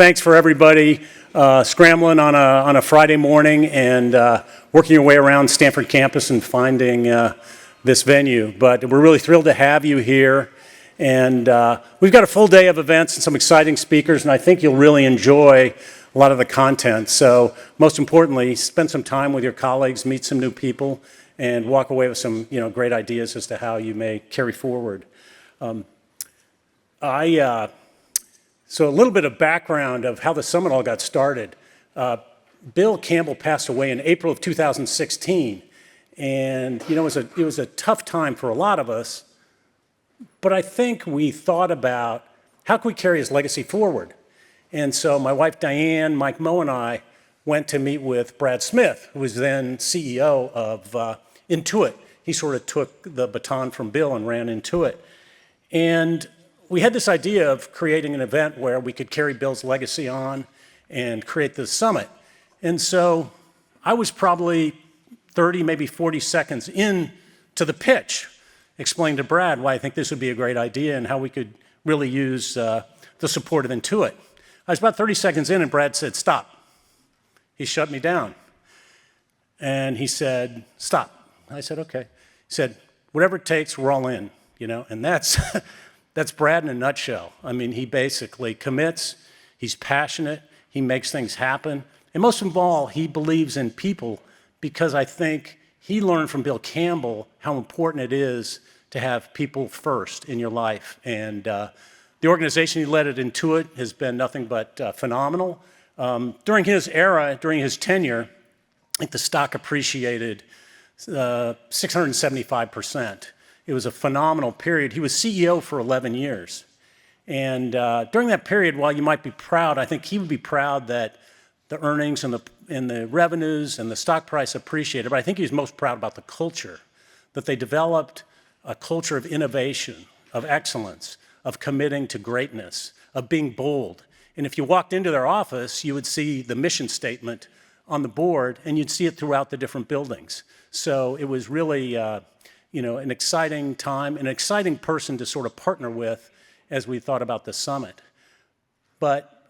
thanks for everybody scrambling on a Friday morning and working your way around Stanford campus and finding this venue. But we're really thrilled to have you here. And we've got a full day of events and some exciting speakers, and I think you'll really enjoy a lot of the content. So most importantly, spend some time with your colleagues, meet some new people, and walk away with some great ideas as to how you may carry forward. So a little bit of background of how the summit all got started. Bill Campbell passed away in April of 2016, and it was a tough time for a lot of us. But I think we thought about how can we carry his legacy forward. And so my wife Diane, Mike Moe, and I went to meet with Brad Smith, who was then CEO of Intuit. He sort of took the baton from Bill and ran Intuit. And we had this idea of creating an event where we could carry Bill's legacy on and create this summit. And so I was probably 30, maybe 40 seconds in to the pitch, explaining to Brad why I think this would be a great idea and how we could really use the support of Intuit. I was about 30 seconds in and Brad said, "Stop." He shut me down. And he said, "Stop." I said, "Okay." He said, "Whatever it takes, we're all in," and that's that's Brad in a nutshell. I mean, he basically commits, he's passionate, he makes things happen, and most of all, he believes in people because I think he learned from Bill Campbell how important it is to have people first in your life. And the organization he led at Intuit has been nothing but phenomenal. During his era, during his tenure, I think the stock appreciated 675%. It was a phenomenal period. He was CEO for 11 years. And during that period, while you might be proud, I think he would be proud that the earnings and the revenues and the stock price appreciated, but I think he was most proud about the culture, that they developed a culture of innovation, of excellence, of committing to greatness, of being bold. And if you walked into their office, you would see the mission statement on the board, and you'd see it throughout the different buildings. So it was really an exciting time, an exciting person to sort of partner with as we thought about the summit. But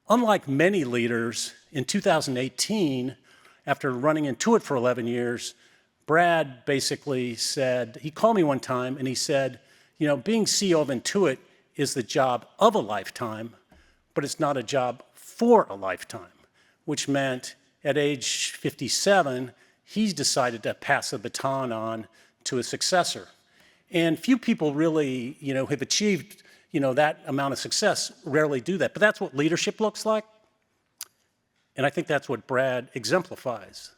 unlike many leaders, in 2018, after running Intuit for 11 years, Brad basically said, he called me one time and he said, being CEO of Intuit is the job of a lifetime, but it's not a job for a lifetime, which meant at age 57, he's decided to pass the baton on to a successor. And few people really, have achieved, that amount of success, rarely do that. But that's what leadership looks like. And I think that's what Brad exemplifies.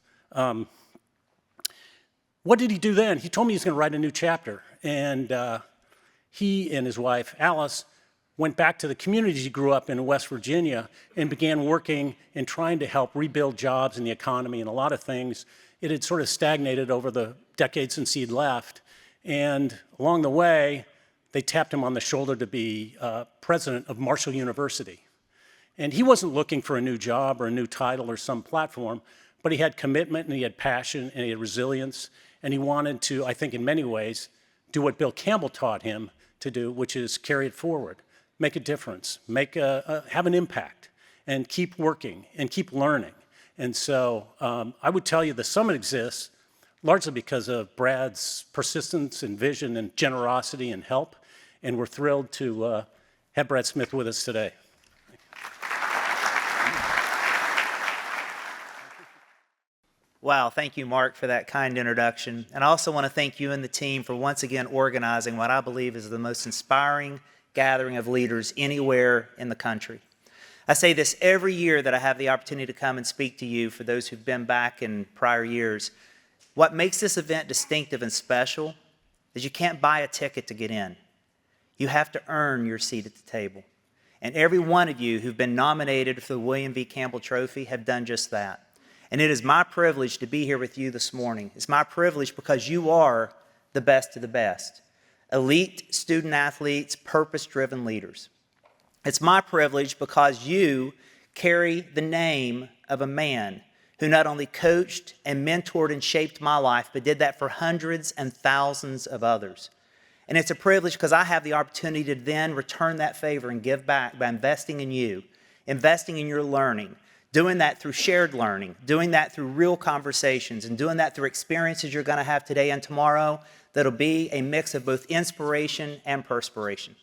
What did he do then? He told me he's going to write a new chapter. And he and his wife, Alice, went back to the communities he grew up in West Virginia and began working and trying to help rebuild jobs in the economy and a lot of things. It had sort of stagnated over the decades since he'd left. And along the way, they tapped him on the shoulder to be president of Marshall University. And he wasn't looking for a new job or a new title or some platform, but he had commitment and he had passion and he had resilience. And he wanted to, I think in many ways, do what Bill Campbell taught him to do, which is carry it forward, make a difference, have an impact, and keep working and keep learning. And so I would tell you the summit exists largely because of Brad's persistence and vision and generosity and help. And we're thrilled to have Brad Smith with us today. Wow, thank you, Mark, for that kind introduction. And I also want to thank you and the team for once again organizing what I believe is the most inspiring gathering of leaders anywhere in the country. I say this every year that I have the opportunity to come and speak to you, for those who've been back in prior years. What makes this event distinctive and special is you can't buy a ticket to get in. You have to earn your seat at the table. And every one of you who've been nominated for the William V. Campbell Trophy have done just that. And it is my privilege to be here with you this morning. It's my privilege because you are the best of the best. Elite student athletes, purpose-driven leaders. It's my privilege because you carry the name of a man who not only coached and mentored and shaped my life, but did that for hundreds and thousands of others. And it's a privilege because I have the opportunity to then return that favor and give back by investing in you investing in your learning, doing that through shared learning, doing that through real conversations, and doing that through experiences you're going to have today and tomorrow that'll be a mix of both inspiration and perspiration.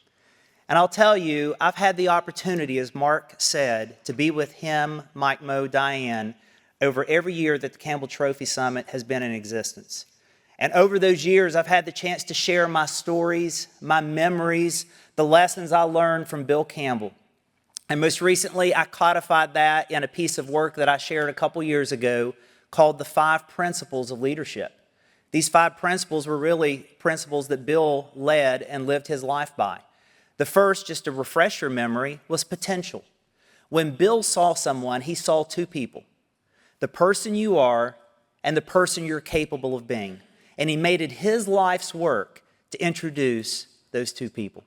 And I'll tell you, I've had the opportunity, as Mark said, to be with him, Mike, Mo, Diane, over every year that the Campbell Trophy Summit has been in existence. And over those years, I've had the chance to share my stories, my memories, the lessons I learned from Bill Campbell. And most recently, I codified that in a piece of work that I shared a couple years ago called The 5 Principles of Leadership. These 5 principles were really principles that Bill led and lived his life by. The first, just to refresh your memory, was potential. When Bill saw someone, he saw 2 people, the person you are and the person you're capable of being. And he made it his life's work to introduce those 2 people.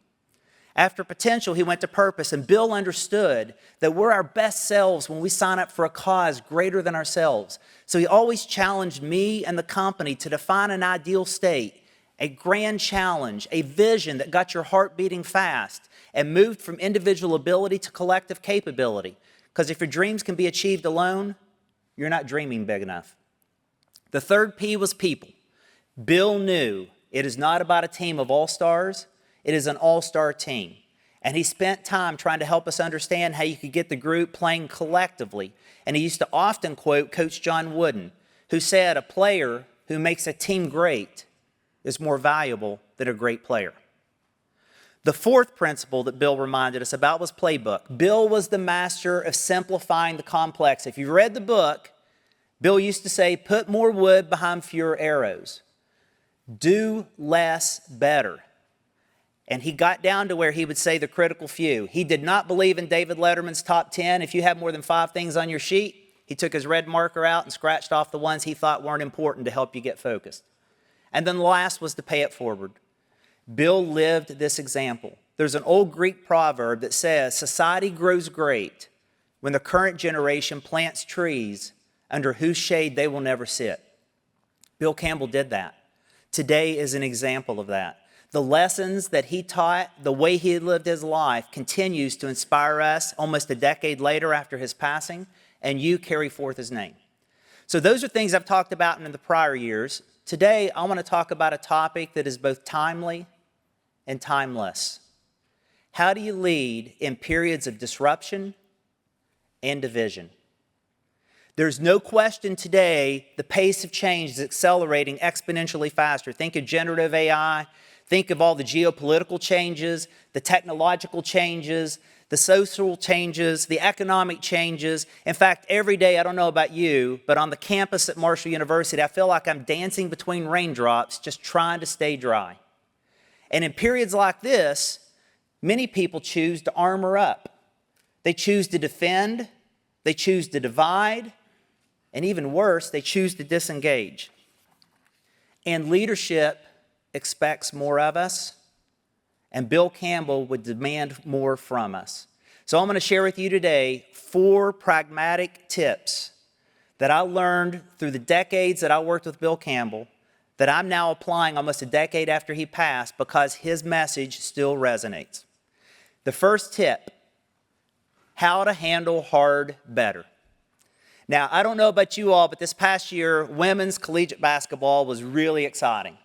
After potential, he went to purpose, and Bill understood that we're our best selves when we sign up for a cause greater than ourselves. So he always challenged me and the company to define an ideal state, a grand challenge, a vision that got your heart beating fast and moved from individual ability to collective capability. Because if your dreams can be achieved alone, you're not dreaming big enough. The third P was people. Bill knew it is not about a team of all-stars. It is an all-star team. And he spent time trying to help us understand how you could get the group playing collectively. And he used to often quote Coach John Wooden, who said, "A player who makes a team great is more valuable than a great player." The fourth principle that Bill reminded us about was Playbook. Bill was the master of simplifying the complex. If you read the book, Bill used to say, "Put more wood behind fewer arrows. Do less better." And he got down to where he would say the critical few. He did not believe in David Letterman's top 10. If you have more than 5 things on your sheet, he took his red marker out and scratched off the ones he thought weren't important to help you get focused. And then the last was to pay it forward. Bill lived this example. There's an old Greek proverb that says, "Society grows great when the current generation plants trees under whose shade they will never sit." Bill Campbell did that. Today is an example of that. The lessons that he taught, the way he lived his life, continues to inspire us almost a decade later after his passing, and you carry forth his name. So those are things I've talked about in the prior years. Today, I want to talk about a topic that is both timely and timeless. How do you lead in periods of disruption and division? There's no question today the pace of change is accelerating exponentially faster. Think of generative AI. Think of all the geopolitical changes, the technological changes, the social changes, the economic changes. In fact, every day, I don't know about you, but on the campus at Marshall University, I feel like I'm dancing between raindrops, just trying to stay dry. And in periods like this, many people choose to armor up. They choose to defend, they choose to divide, and even worse, they choose to disengage. And leadership expects more of us, and Bill Campbell would demand more from us. So I'm going to share with you today 4 pragmatic tips that I learned through the decades that I worked with Bill Campbell that I'm now applying almost a decade after he passed because his message still resonates. The first tip, how to handle hard better. Now, I don't know about you all, but this past year, women's collegiate basketball was really exciting.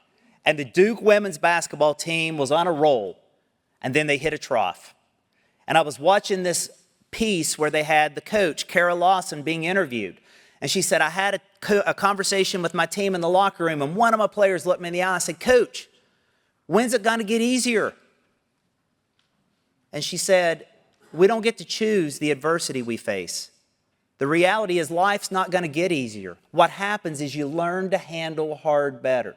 And the Duke women's basketball team was on a roll, and then they hit a trough. And I was watching this piece where they had the coach, Kara Lawson, being interviewed. And she said, "I had a conversation with my team in the locker room, and one of my players looked me in the eye and said, 'Coach, when's it going to get easier?' And she said, 'We don't get to choose the adversity we face. The reality is life's not going to get easier. What happens is you learn to handle hard better.'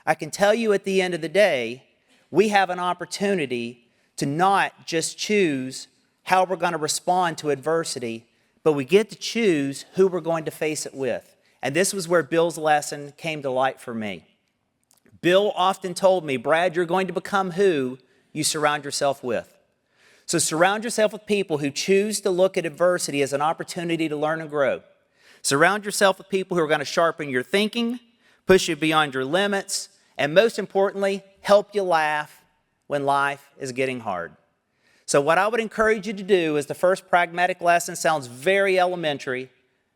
I can tell you at the end of the day, we have an opportunity to not just choose how we're going to respond to adversity, but we get to choose who we're going to face it with. And this was where Bill's lesson came to light for me. Bill often told me, "Brad, you're going to become who you surround yourself with." So surround yourself with people who choose to look at adversity as an opportunity to learn and grow. Surround yourself with people who are going to sharpen your thinking, push you beyond your limits, and most importantly, help you laugh when life is getting hard. So what I would encourage you to do is the first pragmatic lesson sounds very elementary,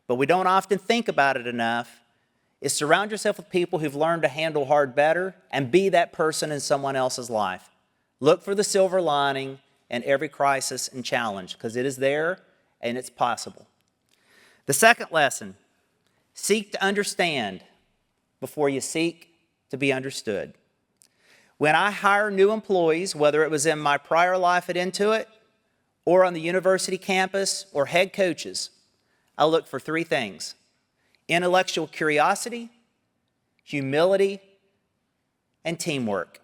but we don't often think about it enough, is surround yourself with people who've learned to handle hard better and be that person in someone else's life. Look for the silver lining in every crisis and challenge, because it is there and it's possible. The second lesson, seek to understand before you seek to be understood. When I hire new employees, whether it was in my prior life at Intuit or on the university campus or head coaches, I look for three things: intellectual curiosity, humility, and teamwork.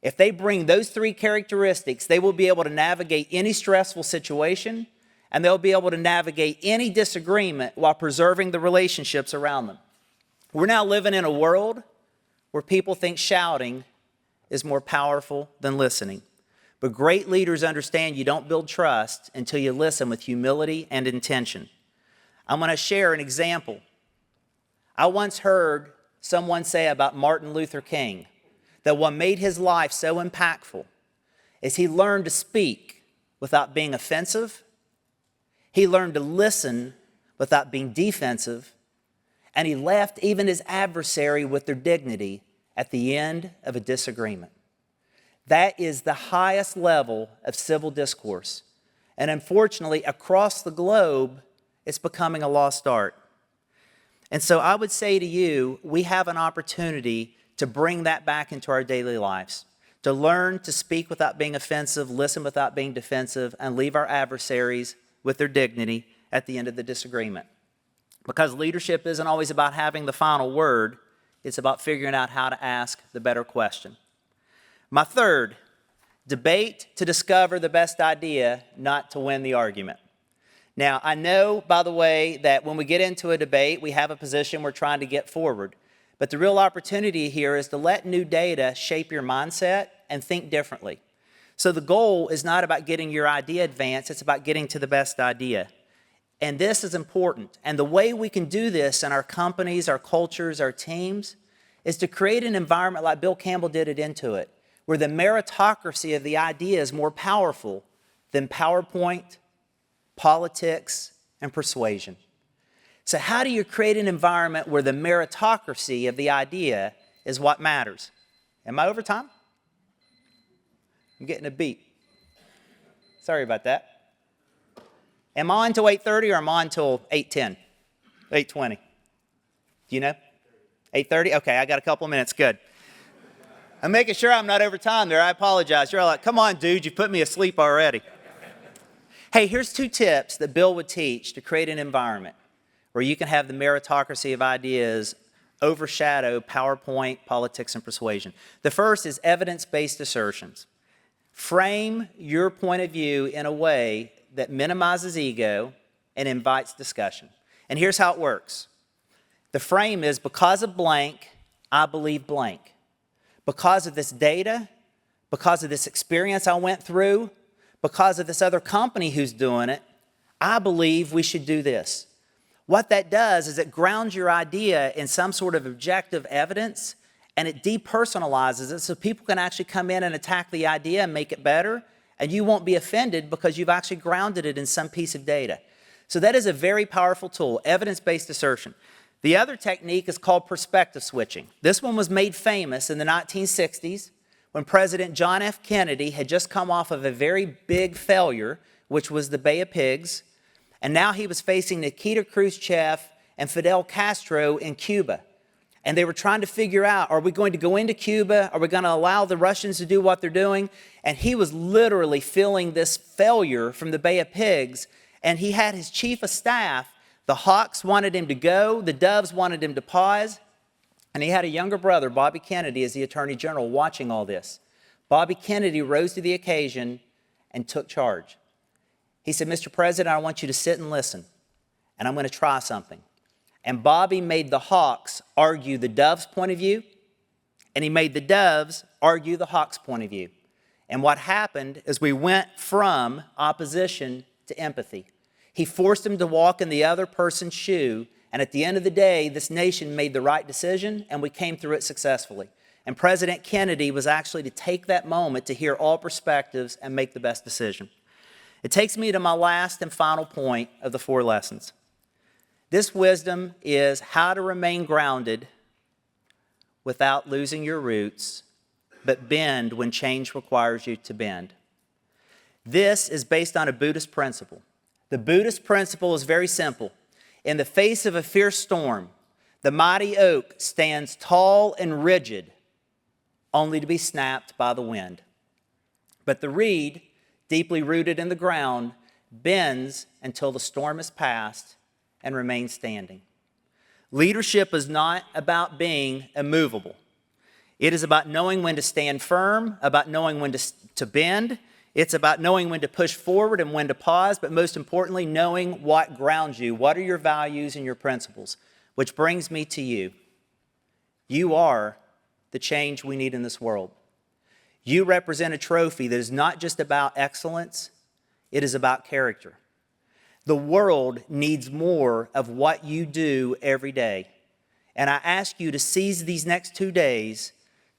If they bring those three characteristics, they will be able to navigate any stressful situation, and they'll be able to navigate any disagreement while preserving the relationships around them. We're now living in a world where people think shouting is more powerful than listening. But great leaders understand you don't build trust until you listen with humility and intention. I'm going to share an example. I once heard someone say about Martin Luther King that what made his life so impactful is he learned to speak without being offensive, he learned to listen without being defensive, and he left even his adversary with their dignity at the end of a disagreement. That is the highest level of civil discourse. And unfortunately, across the globe, it's becoming a lost art. And so I would say to you, we have an opportunity to bring that back into our daily lives, to learn to speak without being offensive, listen without being defensive, and leave our adversaries with their dignity at the end of the disagreement. Because leadership isn't always about having the final word. It's about figuring out how to ask the better question. My third, debate to discover the best idea, not to win the argument. Now, I know, by the way, that when we get into a debate, we have a position we're trying to get forward. But the real opportunity here is to let new data shape your mindset and think differently. So the goal is not about getting your idea advanced, it's about getting to the best idea. And this is important. And the way we can do this in our companies, our cultures, our teams, is to create an environment like Bill Campbell did at Intuit, where the meritocracy of the idea is more powerful than PowerPoint, politics, and persuasion. So how do you create an environment where the meritocracy of the idea is what matters? Am I over time? I'm getting a beat. Sorry about that. Am I on till 8:30 or am I on till 8:10? 8:20? Do you know? 8:30? Okay, I got a couple of minutes. Good. I'm making sure I'm not over time there. I apologize. You're all like, come on, dude, you put me asleep already. Hey, here's 2 tips that Bill would teach to create an environment where you can have the meritocracy of ideas overshadow PowerPoint, politics, and persuasion. The first is evidence-based assertions. Frame your point of view in a way that minimizes ego and invites discussion. And here's how it works. The frame is, because of blank, I believe blank. Because of this data, because of this experience I went through, because of this other company who's doing it, I believe we should do this. What that does is it grounds your idea in some sort of objective evidence, and it depersonalizes it so people can actually come in and attack the idea and make it better, and you won't be offended because you've actually grounded it in some piece of data. So that is a very powerful tool, evidence-based assertion. The other technique is called perspective switching. This one was made famous in the 1960s when President John F. Kennedy had just come off of a very big failure, which was the Bay of Pigs, and now he was facing Nikita Khrushchev and Fidel Castro in Cuba. And they were trying to figure out, are we going to go into Cuba? Are we going to allow the Russians to do what they're doing? And he was literally feeling this failure from the Bay of Pigs, and he had his chief of staff. The Hawks wanted him to go, the Doves wanted him to pause, and he had a younger brother, Bobby Kennedy, as the Attorney General, watching all this. Bobby Kennedy rose to the occasion and took charge. He said, Mr. President, I want you to sit and listen, and I'm going to try something. And Bobby made the Hawks argue the Doves' point of view, and he made the Doves argue the Hawks' point of view. And what happened is we went from opposition to empathy. He forced them to walk in the other person's shoe, and at the end of the day, this nation made the right decision, and we came through it successfully. And President Kennedy was actually to take that moment to hear all perspectives and make the best decision. It takes me to my last and final point of the 4 lessons. This wisdom is how to remain grounded without losing your roots, but bend when change requires you to bend. This is based on a Buddhist principle. The Buddhist principle is very simple. In the face of a fierce storm, the mighty oak stands tall and rigid, only to be snapped by the wind. But the reed, deeply rooted in the ground, bends until the storm is past and remains standing. Leadership is not about being immovable. It is about knowing when to stand firm, about knowing when to bend. It's about knowing when to push forward and when to pause, but most importantly, knowing what grounds you. What are your values and your principles? Which brings me to you. You are the change we need in this world. You represent a trophy that is not just about excellence, it is about character. The world needs more of what you do every day. And I ask you to seize these next 2 days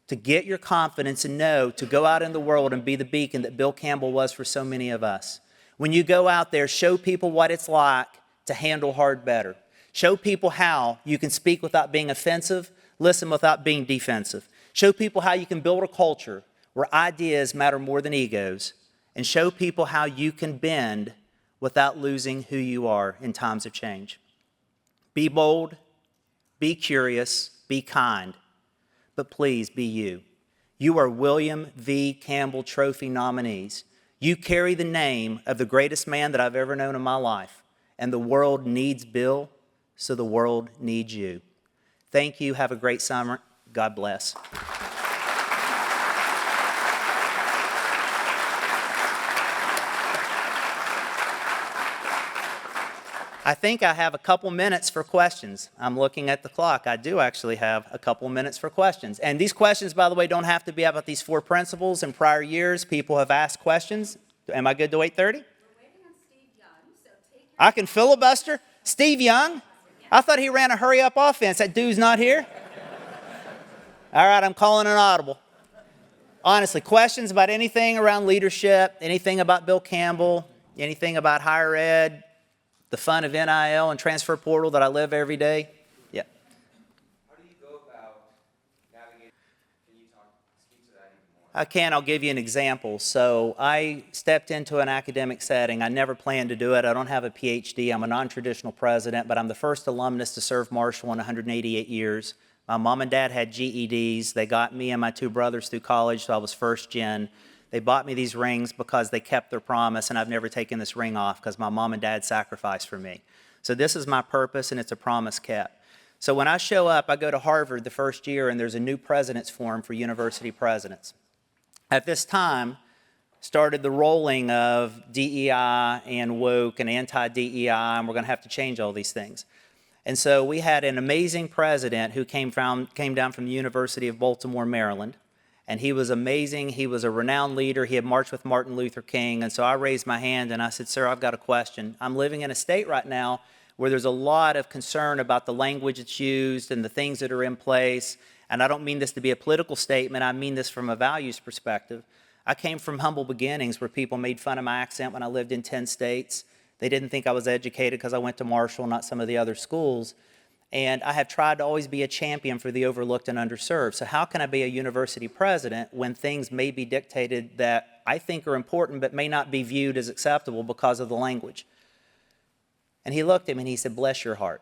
to get your confidence and know to go out in the world and be the beacon that Bill Campbell was for so many of us. When you go out there, show people what it's like to handle hard better. Show people how you can speak without being offensive, listen without being defensive. Show people how you can build a culture where ideas matter more than egos, and show people how you can bend without losing who you are in times of change. Be bold, be curious, be kind. But please be you. You are William V. Campbell Trophy nominees. You carry the name of the greatest man that I've ever known in my life. And the world needs Bill, so the world needs you. Thank you. Have a great summer. God bless. I think I have a couple minutes for questions. I'm looking at the clock. I do actually have a couple minutes for questions. And these questions, by the way, don't have to be about these 4 principles. In prior years, people have asked questions. Am I good to wait 30? We're waiting on Steve Young, so take your I can filibuster? Steve Young? I thought he ran a hurry-up offense. That dude's not here? All right, I'm calling an audible. Honestly, questions about anything around leadership, anything about Bill Campbell, anything about higher ed, the fun of NIL and transfer portal that I live every day? Yeah. How do you go about navigating? Can you speak to that even more? I can. I'll give you an example. So I stepped into an academic setting. I never planned to do it. I don't have a PhD. I'm a non-traditional president, but I'm the first alumnus to serve Marshall in 188 years. My mom and dad had GEDs. They got me and my 2 brothers through college, so I was first gen. They bought me these rings because they kept their promise, and I've never taken this ring off because my mom and dad sacrificed for me. So this is my purpose, and it's a promise kept. So when I show up, I go to Harvard the first year, and there's a new president's forum for university presidents. At this time, started the rolling of DEI and woke and anti-DEI, and we're going to have to change all these things. And so we had an amazing president who came down from the University of Baltimore, Maryland. And he was amazing. He was a renowned leader. He had marched with Martin Luther King. And so I raised my hand and I said, sir, I've got a question. I'm living in a state right now where there's a lot of concern about the language that's used and the things that are in place. And I don't mean this to be a political statement. I mean this from a values perspective. I came from humble beginnings where people made fun of my accent when I lived in 10 states. They didn't think I was educated because I went to Marshall, not some of the other schools. And I have tried to always be a champion for the overlooked and underserved. So how can I be a university president when things may be dictated that I think are important but may not be viewed as acceptable because of the language? And he looked at me and he said, bless your heart.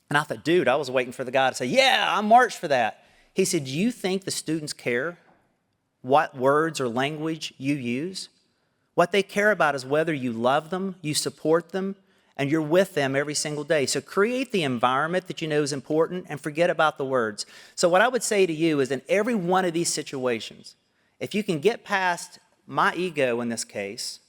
And I thought, dude, I was waiting for the guy to say, yeah, I marched for that. He said, do you think the students care what words or language you use? What they care about is whether you love them, you support them, and you're with them every single day. So create the environment that you know is important and forget about the words. So what I would say to you is in every one of these situations, if you can get past my ego in this case,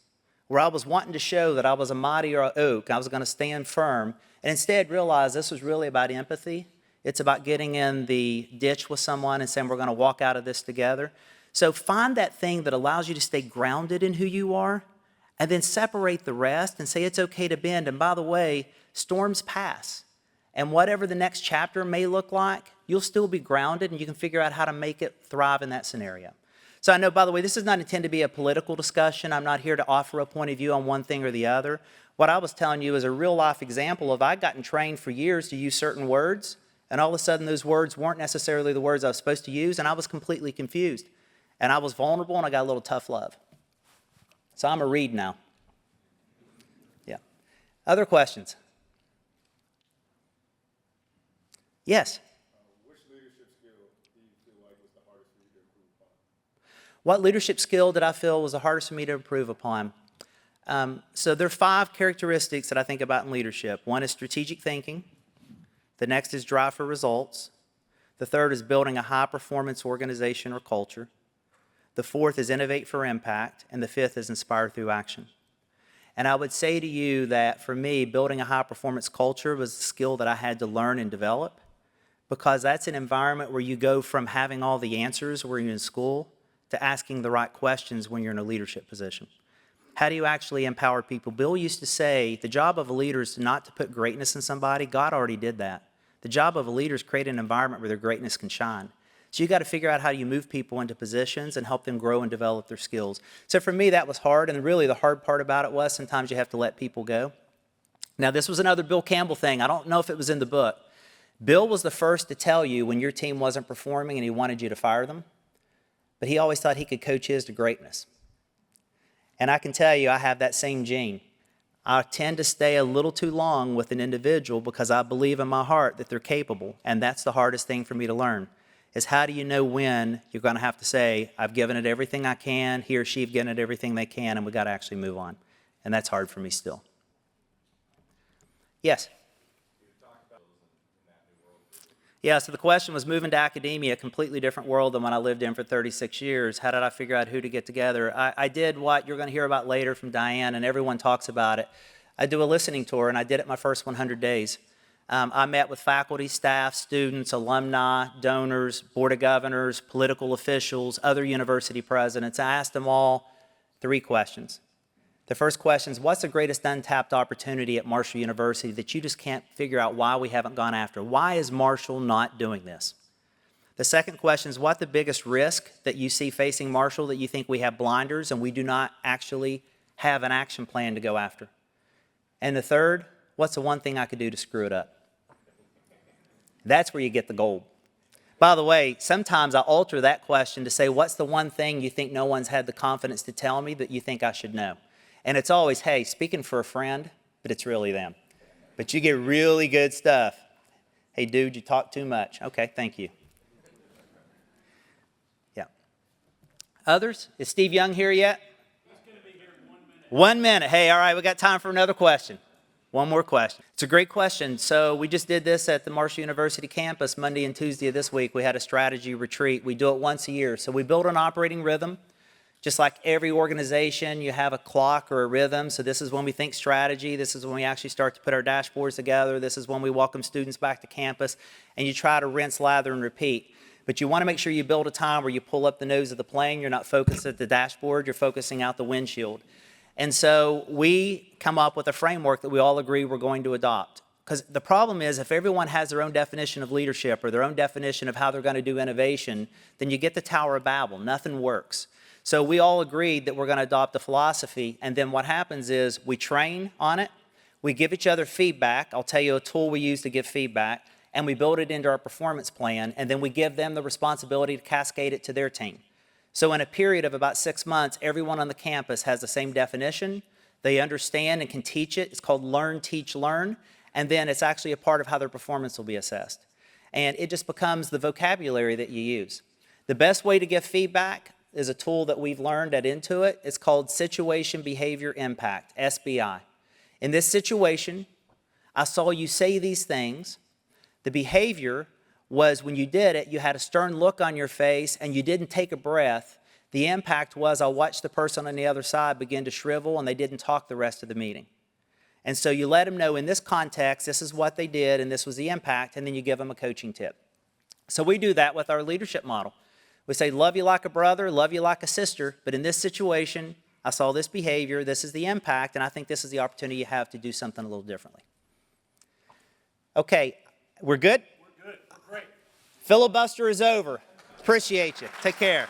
where I was wanting to show that I was a mighty oak, I was going to stand firm, and instead realize this was really about empathy. It's about getting in the ditch with someone and saying we're going to walk out of this together. So find that thing that allows you to stay grounded in who you are, and then separate the rest and say it's okay to bend. And by the way, storms pass. And whatever the next chapter may look like, you'll still be grounded and you can figure out how to make it thrive in that scenario. So I know, by the way, this is not intended to be a political discussion. I'm not here to offer a point of view on one thing or the other. What I was telling you is a real life example of I'd gotten trained for years to use certain words, and all of a sudden those words weren't necessarily the words I was supposed to use, and I was completely confused. And I was vulnerable, and I got a little tough love. So I'm a read now. Yeah. Other questions? Yes? Which leadership skill do you feel like was the hardest for you to improve upon? What leadership skill did I feel was the hardest for me to improve upon? So there are 5 characteristics that I think about in leadership. One is strategic thinking. The next is drive for results. The third is building a high-performance organization or culture. The fourth is innovate for impact. And the fifth is inspire through action. And I would say to you that for me, building a high-performance culture was a skill that I had to learn and develop, because that's an environment where you go from having all the answers when you're in school to asking the right questions when you're in a leadership position. How do you actually empower people? Bill used to say, the job of a leader is not to put greatness in somebody. God already did that. The job of a leader is create an environment where their greatness can shine. So you got to figure out how you move people into positions and help them grow and develop their skills. So for me, that was hard, and really the hard part about it was sometimes you have to let people go. Now, this was another Bill Campbell thing. I don't know if it was in the book. Bill was the first to tell you when your team wasn't performing and he wanted you to fire them, but he always thought he could coach his to greatness. And I can tell you, I have that same gene. I tend to stay a little too long with an individual because I believe in my heart that they're capable, and that's the hardest thing for me to learn, is how do you know when you're going to have to say, I've given it everything I can, he or she have given it everything they can, and we've got to actually move on. And that's hard for me still. Yes? Yeah, so the question was moving to academia, a completely different world than what I lived in for 36 years. How did I figure out who to get together? I did what you're going to hear about later from Diane, and everyone talks about it. I do a listening tour, and I did it my first 100 days. I met with faculty, staff, students, alumni, donors, board of governors, political officials, other university presidents. I asked them all 3 questions. The first question is, what's the greatest untapped opportunity at Marshall University that you just can't figure out why we haven't gone after? Why is Marshall not doing this? The second question is, what's the biggest risk that you see facing Marshall that you think we have blinders and we do not actually have an action plan to go after? And the third, what's the one thing I could do to screw it up? That's where you get the gold. By the way, sometimes I alter that question to say, what's the one thing you think no one's had the confidence to tell me that you think I should know? And it's always, hey, speaking for a friend, but it's really them. But you get really good stuff. Hey, dude, you talk too much. Okay, thank you. Yeah. Others? Is Steve Young here yet? He's going to be here in 1 minute. 1 minute. Hey, all right, we got time for another question. One more question. It's a great question. So we just did this at the Marshall University campus Monday and Tuesday of this week. We had a strategy retreat. We do it once a year. So we build an operating rhythm. Just like every organization, you have a clock or a rhythm. So this is when we think strategy. This is when we actually start to put our dashboards together. This is when we welcome students back to campus. And you try to rinse, lather, and repeat. But you want to make sure you build a time where you pull up the nose of the plane. You're not focused at the dashboard. You're focusing out the windshield. And so we come up with a framework that we all agree we're going to adopt. Because the problem is, if everyone has their own definition of leadership or their own definition of how they're going to do innovation, then you get the Tower of Babel. Nothing works. So we all agreed that we're going to adopt a philosophy, and then what happens is we train on it, we give each other feedback. I'll tell you a tool we use to give feedback, and we build it into our performance plan, and then we give them the responsibility to cascade it to their team. So in a period of about 6 months, everyone on the campus has the same definition. They understand and can teach it. It's called learn, teach, learn, and then it's actually a part of how their performance will be assessed. And it just becomes the vocabulary that you use. The best way to give feedback is a tool that we've learned at Intuit. It's called Situation Behavior Impact, SBI. In this situation, I saw you say these things. The behavior was when you did it, you had a stern look on your face and you didn't take a breath. The impact was I watched the person on the other side begin to shrivel and they didn't talk the rest of the meeting. And so you let them know in this context, this is what they did and this was the impact, and then you give them a coaching tip. So we do that with our leadership model. We say, love you like a brother, love you like a sister, but in this situation, I saw this behavior, this is the impact, and I think this is the opportunity you have to do something a little differently. Okay, we're good? We're good. We're great. Filibuster is over. Appreciate you. Take care.